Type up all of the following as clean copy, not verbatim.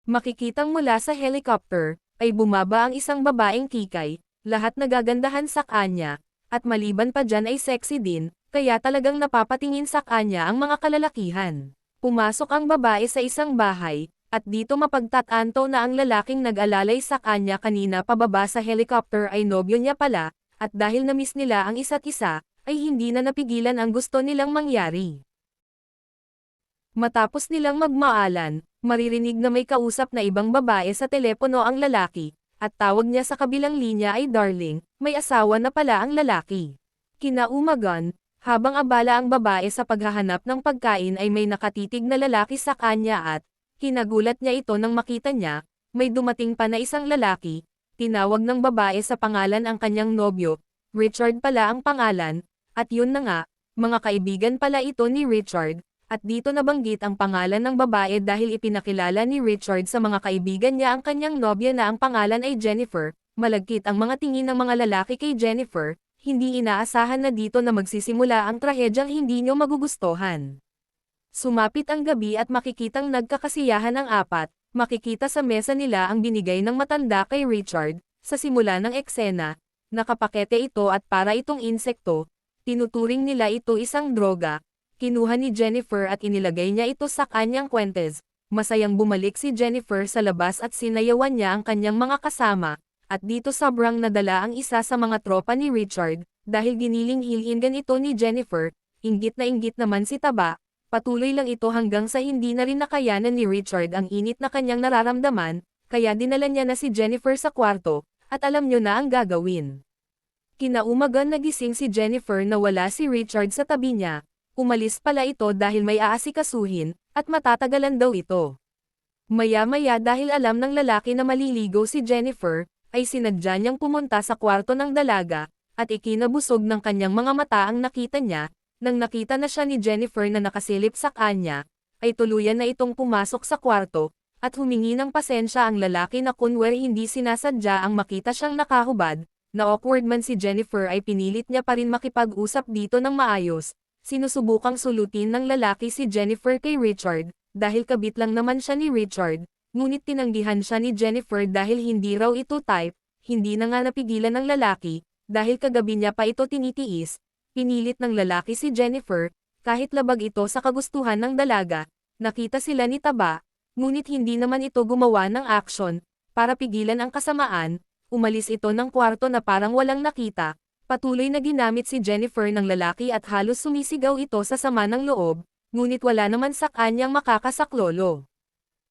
Makikitang mula sa helicopter, ay bumaba ang isang babaeng kikay, lahat nagagandahan sa kanya, at maliban pa dyan ay sexy din, kaya talagang napapatingin sa kanya ang mga kalalakihan. Pumasok ang babae sa isang bahay, at dito mapagtatanto na ang lalaking nag-alalay sa kanya kanina pababa sa helicopter ay nobyo niya pala, at dahil na-miss nila ang isa't isa, ay hindi na napigilan ang gusto nilang mangyari. Matapos nilang magmaalan, maririnig na may kausap na ibang babae sa telepono ang lalaki, at tawag niya sa kabilang linya ay darling, may asawa na pala ang lalaki. Kinaumagan, habang abala ang babae sa paghahanap ng pagkain ay may nakatitig na lalaki sa kanya at, kinagulat niya ito nang makita niya, may dumating pa na isang lalaki, tinawag ng babae sa pangalan ang kanyang nobyo, Richard pala ang pangalan, at yun na nga, mga kaibigan pala ito ni Richard. At dito nabanggit ang pangalan ng babae dahil ipinakilala ni Richard sa mga kaibigan niya ang kanyang nobya na ang pangalan ay Jennifer. Malagkit ang mga tingin ng mga lalaki kay Jennifer, hindi inaasahan na dito na magsisimula ang trahedyang hindi nyo magugustuhan. Sumapit ang gabi at makikitang nagkakasiyahan ang apat, makikita sa mesa nila ang binigay ng matanda kay Richard, sa simula ng eksena, nakapakete ito at para itong insekto, tinuturing nila ito isang droga. Kinuha ni Jennifer at inilagay niya ito sa kanyang kwentes. Masayang bumalik si Jennifer sa labas at sinayawan niya ang kanyang mga kasama, at dito sobrang nadala ang isa sa mga tropa ni Richard, dahil giniling-hilingan ito ni Jennifer, inggit naman si Taba, patuloy lang ito hanggang sa hindi na rin nakayanan ni Richard ang init na kanyang nararamdaman, kaya dinala niya na si Jennifer sa kwarto, at alam niyo na ang gagawin. Kinaumagan nagising si Jennifer na wala si Richard sa tabi niya. Umalis pala ito dahil may aasikasuhin, at matatagalan daw ito. Maya-maya dahil alam ng lalaki na maliligo si Jennifer, ay sinadya niyang pumunta sa kwarto ng dalaga, at ikinabusog ng kanyang mga mata ang nakita niya, nang nakita na siya ni Jennifer na nakasilip sa kanya, ay tuluyan na itong pumasok sa kwarto, at humingi ng pasensya ang lalaki na kunwari hindi sinasadya ang makita siyang nakahubad, na awkward man si Jennifer ay pinilit niya pa rin makipag-usap dito ng maayos. Sinusubukang sulutin ng lalaki si Jennifer kay Richard, dahil kabit lang naman siya ni Richard, ngunit tinanggihan siya ni Jennifer dahil hindi raw ito type, hindi na nga napigilan ng lalaki, dahil kagabi niya pa ito tinitiis, pinilit ng lalaki si Jennifer, kahit labag ito sa kagustuhan ng dalaga, nakita sila ni Taba, ngunit hindi naman ito gumawa ng aksyon, para pigilan ang kasamaan, umalis ito ng kwarto na parang walang nakita. Patuloy na ginamit si Jennifer ng lalaki at halos sumisigaw ito sa sama ng loob, ngunit wala naman sa kanyang makakasaklolo.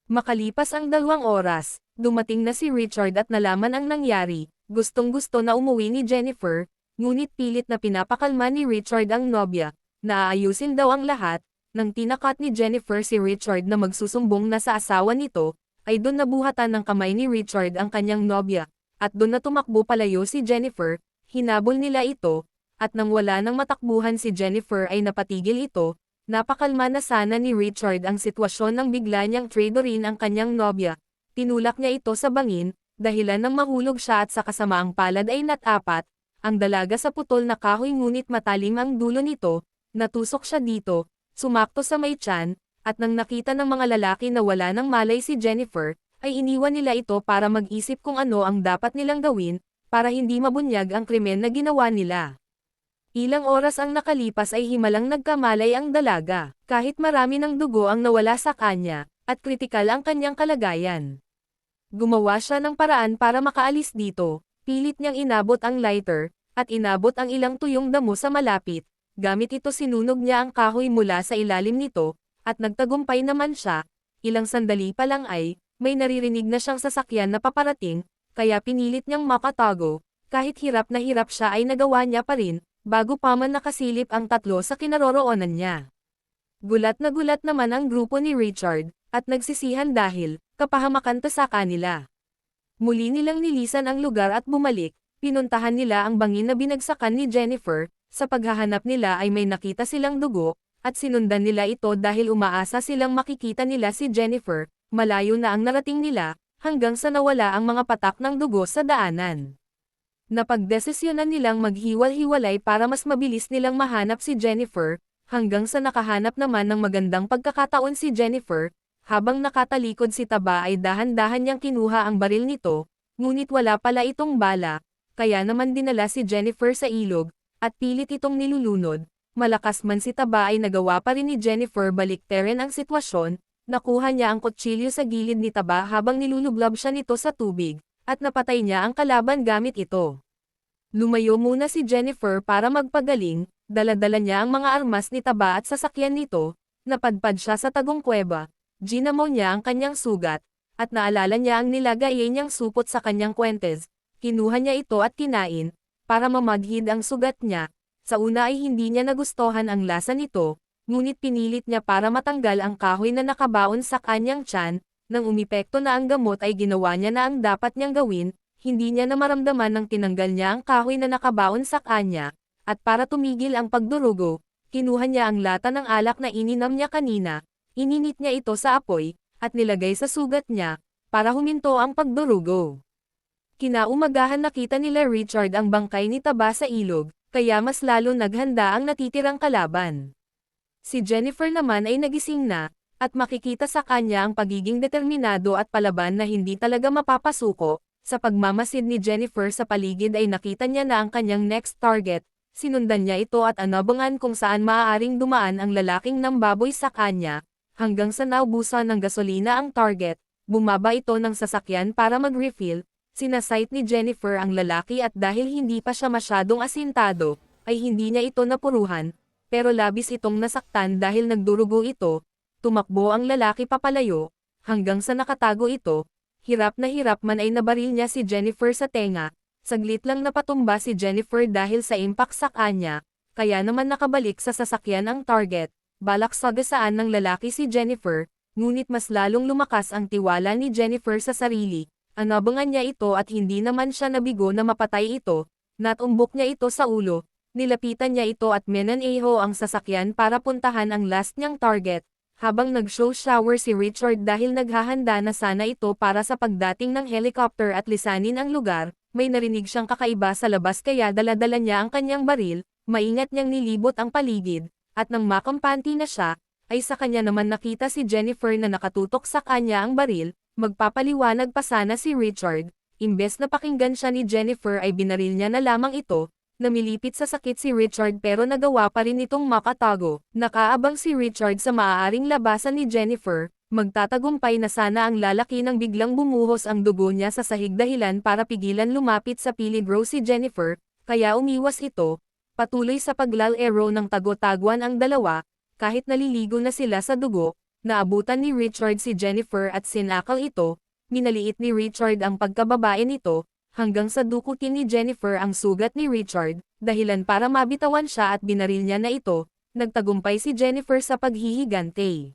Makalipas ang 2 oras, dumating na si Richard at nalaman ang nangyari, gustong-gusto na umuwi ni Jennifer, ngunit pilit na pinapakalma ni Richard ang nobya, na aayusin daw ang lahat, nang tinakat ni Jennifer si Richard na magsusumbong na sa asawa nito, ay doon nabuhatan ng kamay ni Richard ang kanyang nobya, at doon na tumakbo palayo si Jennifer. Hinabol nila ito, at nang wala nang matakbuhan si Jennifer ay napatigil ito, napakalma na sana ni Richard ang sitwasyon nang bigla niyang tradorin ang kanyang nobya. Tinulak niya ito sa bangin, dahilan ng mahulog siya at sa kasamaang palad ay natapat, ang dalaga sa putol na kahoy ngunit matalim ang dulo nito, natusok siya dito, sumakto sa may tiyan, at nang nakita ng mga lalaki na wala nang malay si Jennifer, ay iniwan nila ito para mag-isip kung ano ang dapat nilang gawin, para hindi mabunyag ang krimen na ginawa nila. Ilang oras ang nakalipas ay himalang nagkamalay ang dalaga, kahit marami ng dugo ang nawala sa kanya, at kritikal ang kanyang kalagayan. Gumawa siya ng paraan para makaalis dito, pilit niyang inabot ang lighter, at inabot ang ilang tuyong damo sa malapit, gamit ito sinunog niya ang kahoy mula sa ilalim nito, at nagtagumpay naman siya, ilang sandali pa lang ay, may naririnig na siyang sasakyan na paparating, kaya pinilit niyang makatago, kahit hirap na hirap siya ay nagawa niya pa rin, bago pa man nakasilip ang tatlo sa kinaroroonan niya. Gulat naman ang grupo ni Richard, at nagsisihan dahil, kapahamakan to sa kanila. Muli nilang nilisan ang lugar at bumalik, pinuntahan nila ang bangin na binagsakan ni Jennifer, sa paghahanap nila ay may nakita silang dugo, at sinundan nila ito dahil umaasa silang makikita nila si Jennifer, malayo na ang narating nila, hanggang sa nawala ang mga patak ng dugo sa daanan. Napagdesisyonan nilang maghiwal-hiwalay para mas mabilis nilang mahanap si Jennifer, hanggang sa nakahanap naman ng magandang pagkakataon si Jennifer, Habang nakatalikod si Taba ay dahan-dahan niyang kinuha ang baril nito, ngunit wala pala itong bala, kaya naman dinala si Jennifer sa ilog, at pilit itong nilulunod. Malakas man si Taba ay nagawa pa rin ni Jennifer baliktarin ang sitwasyon, nakuha niya ang kutsilyo sa gilid ni Taba habang nilulublab siya nito sa tubig, at napatay niya ang kalaban gamit ito. Lumayo muna si Jennifer para magpagaling, dala-dala niya ang mga armas ni Taba at sasakyan nito, napadpad siya sa tagong kuweba, ginamo niya ang kanyang sugat, at naalala niya ang nilagay niyang supot sa kanyang kwentes, kinuha niya ito at kinain, para mamaghid ang sugat niya. Sa una ay hindi niya nagustuhan ang lasa nito, ngunit pinilit niya para matanggal ang kahoy na nakabaon sa kanyang tiyan, nang umipekto na ang gamot ay ginawa niya na ang dapat niyang gawin, hindi niya na maramdaman nang tinanggal niya ang kahoy na nakabaon sa kanya, at para tumigil ang pagdurugo, kinuha niya ang lata ng alak na ininom niya kanina, ininit niya ito sa apoy, at nilagay sa sugat niya, para huminto ang pagdurugo. Kinaumagahan nakita nila Richard ang bangkay ni Taba sa ilog, kaya mas lalo naghanda ang natitirang kalaban. Si Jennifer naman ay nagising na, at makikita sa kanya ang pagiging determinado at palaban na hindi talaga mapapasuko. Sa pagmamasid ni Jennifer sa paligid ay nakita niya na ang kanyang next target, sinundan niya ito at anabangan kung saan maaaring dumaan ang lalaking nambaboy sa kanya, hanggang sa naubusan ng gasolina ang target, bumaba ito ng sasakyan para mag-refill. Sinasight ni Jennifer ang lalaki at dahil hindi pa siya masyadong asintado, ay hindi niya ito napuruhan, pero labis itong nasaktan dahil nagdurugo ito, tumakbo ang lalaki papalayo, hanggang sa nakatago ito, hirap man ay nabaril niya si Jennifer sa tenga, saglit lang napatumba si Jennifer dahil sa impact sa kanya, kaya naman nakabalik sa sasakyan ang target, balak sagasaan ng lalaki si Jennifer, ngunit mas lalong lumakas ang tiwala ni Jennifer sa sarili. Anabangan niya ito at hindi naman siya nabigo na mapatay ito, natumbok niya ito sa ulo, nilapitan niya ito at minaneho ang sasakyan para puntahan ang last niyang target, habang nag-show shower si Richard dahil naghahanda na sana ito para sa pagdating ng helicopter at lisanin ang lugar, may narinig siyang kakaiba sa labas kaya dala-dala niya ang kanyang baril, maingat niyang nilibot ang paligid, at nang makampanti na siya, ay sa kanya naman nakita si Jennifer na nakatutok sa kanya ang baril. Magpapaliwanag pa sana si Richard, imbes na pakinggan siya ni Jennifer ay binaril niya na lamang ito, namilipit sa sakit si Richard pero nagawa pa rin itong makatago. Nakaabang si Richard sa maaaring labasan ni Jennifer, magtatagumpay na sana ang lalaki nang biglang bumuhos ang dugo niya sa sahig dahilan para pigilan lumapit sa piligro si Jennifer, kaya umiwas ito, patuloy sa paglalaro ng tago-taguan ang dalawa, kahit naliligo na sila sa dugo. Naabutan ni Richard si Jennifer at sinakal ito, minaliit ni Richard ang pagkababae nito, hanggang sa dukutin ni Jennifer ang sugat ni Richard, dahilan para mabitawan siya at binaril niya na ito, nagtagumpay si Jennifer sa paghihigante.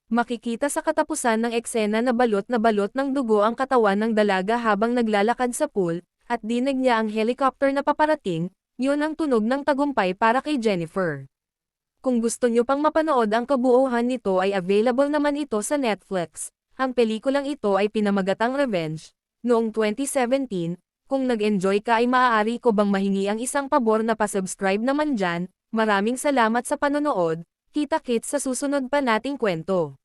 Makikita sa katapusan ng eksena na balot ng dugo ang katawan ng dalaga habang naglalakad sa pool, at dinig niya ang helicopter na paparating, yun ang tunog ng tagumpay para kay Jennifer. Kung gusto nyo pang mapanood ang kabuuhan nito ay available naman ito sa Netflix. Ang pelikulang ito ay pinamagatang Revenge, noong 2017. Kung nag-enjoy ka ay maaari ko bang mahingi ang isang pabor na pa-subscribe naman dyan. Maraming salamat sa panonood. Kita-kits sa susunod pa nating kwento.